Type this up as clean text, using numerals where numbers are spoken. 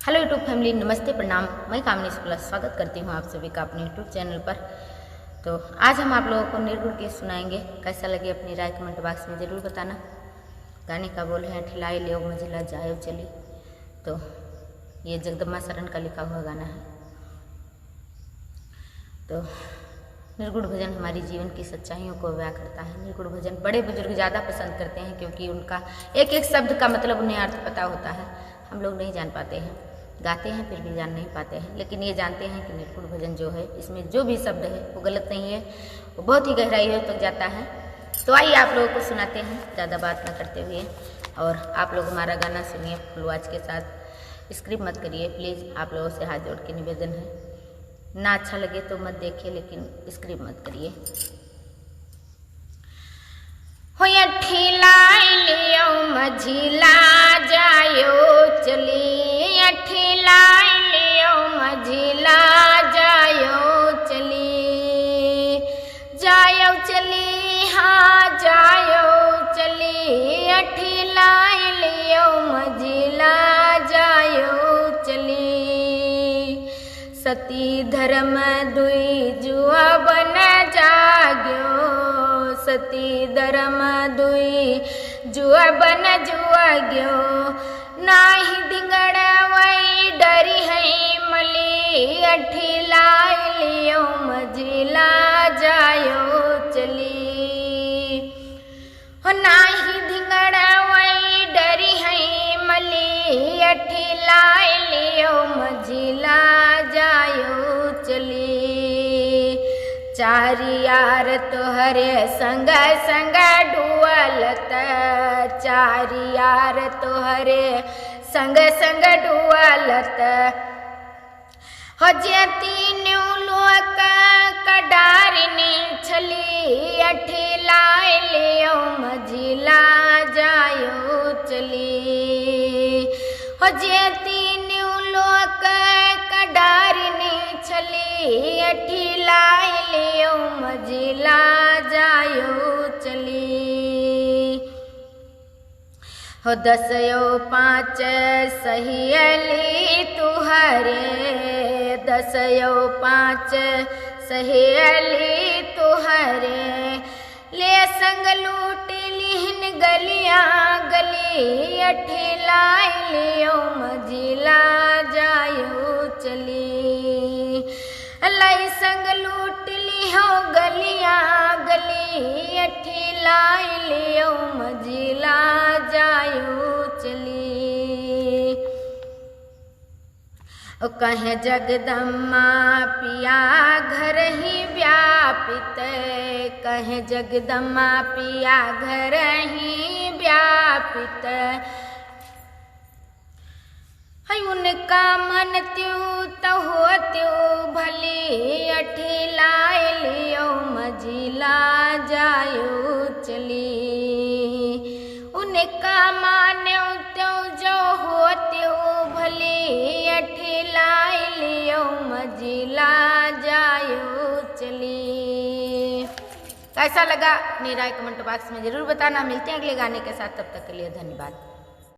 Hello YouTube family, नमस्ते, प्रणाम। मैं कामनी शुक्ला स्वागत करती हूँ आप सभी का अपने यूट्यूब चैनल पर। तो आज हम आप लोगों को निर्गुण गीत सुनाएंगे। कैसा लगे अपनी राय कमेंट बॉक्स में ज़रूर बताना। गाने का बोल है ठिलाई ले मंजिला जायो चली। तो ये जगदम्बा शरण का लिखा हुआ गाना है। तो निर्गुण भजन हमारी जीवन की सच्चाइयों को बयां करता है। निर्गुण भजन बड़े बुजुर्ग ज़्यादा पसंद करते हैं क्योंकि उनका एक एक शब्द का मतलब उन्हें अर्थ पता होता है। हम लोग नहीं जान पाते हैं, गाते हैं फिर भी जान नहीं पाते हैं, लेकिन ये जानते हैं कि निर्गुण भजन जो है इसमें जो भी शब्द है वो गलत नहीं है, वो बहुत ही गहराई तक जाता है। तो आइए आप लोगों को सुनाते हैं ज़्यादा बात न करते हुए। और आप लोग हमारा गाना सुनिए फुल आवाज के साथ, स्क्रिप्ट मत करिए प्लीज़। आप लोगों से हाथ जोड़ के निवेदन है, ना अच्छा लगे तो मत देखिए लेकिन स्क्रिप्ट मत करिए। हो ठिलाई लियो मझिला जायो चली, ठिलाई लियो मझिला जायो चली, जायो चली हाँ जायो चली, ठिलाई लियो मझिला जायो चली। सती धर्म दुई जुआ बन जाग्यो, सती धर्म दुई जुआ बन जुआ ग्यो, नाही दिंगड़ वही डरी है मली, ठिलाई लियो मझिला जायो चली। हो नाही दिंगड़ वही डरी है मली, ठिलाई लियो मझिला जायो चली। चारि यार तोहरे संग संग डुअलत, चारि यार तोहरे संग संग डुअलत, हो जे तीनों लोक कडारिनी छली, ठिलाई लियो मझिला जायो चली। हो जे तीनों लोक कडारिनी छली, ठिलाई लियो मझिला जायो चली। हो दसयो पाँच सहेली तुहरे, दसयो पाँच सहेली तुहरे, ले संग लूट लिहन गलियां गली, ठिलाई लियो मझिला जायो चली। लाई संग लूट लियो गलियां गली, ठिलाई लियो मझिला जायो चली। कहे जगदम्मा पिया घर ही व्यापित, कहे जगदम्मा पिया घर ही व्यापित, उनका मन त्यों तो हो त्यों भली, ठिलाई लियो मझिला जायो चली। उनका मान्यो त्यों जो हो त्यों भली, ठिलाई लियो मझिला जायो चली। कैसा लगा अपनी राय कमेंट बॉक्स में जरूर बताना। मिलते हैं अगले गाने के साथ, तब तक के लिए धन्यवाद।